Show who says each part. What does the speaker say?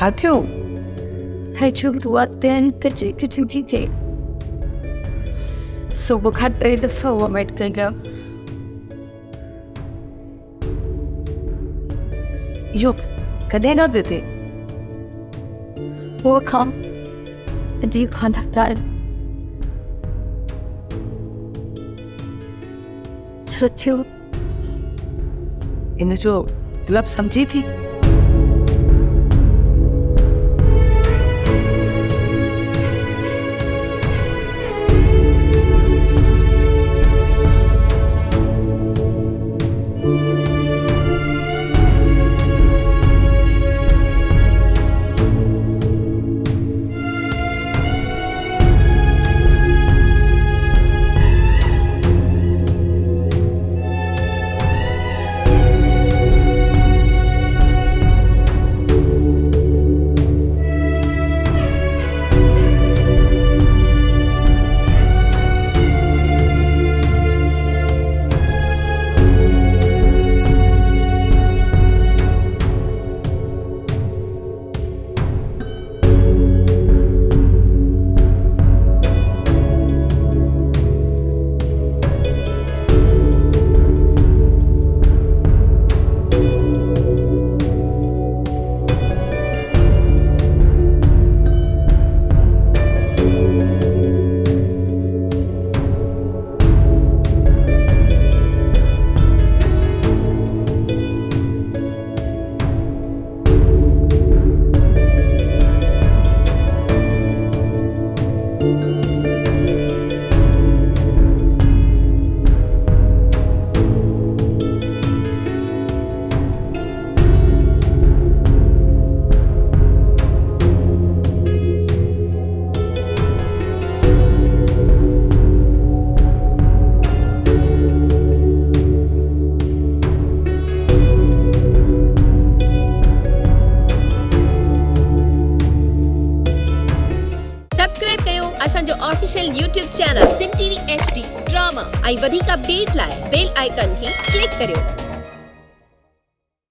Speaker 1: छा थियो?
Speaker 2: हजू रुआतें कचे कचे थी थे सुबह खां 3 दफ़ा वॉमिट कया
Speaker 1: इहो कॾहिं खां पियो थिए?
Speaker 2: वो खां अजीब हालत आहे छो थियो?
Speaker 1: इन जो मतलब समझी थी?
Speaker 3: Official YouTube channel SindhTVHD drama ऐं वधीक अपडेट लाइ बेल आइकन खे क्लिक करियो।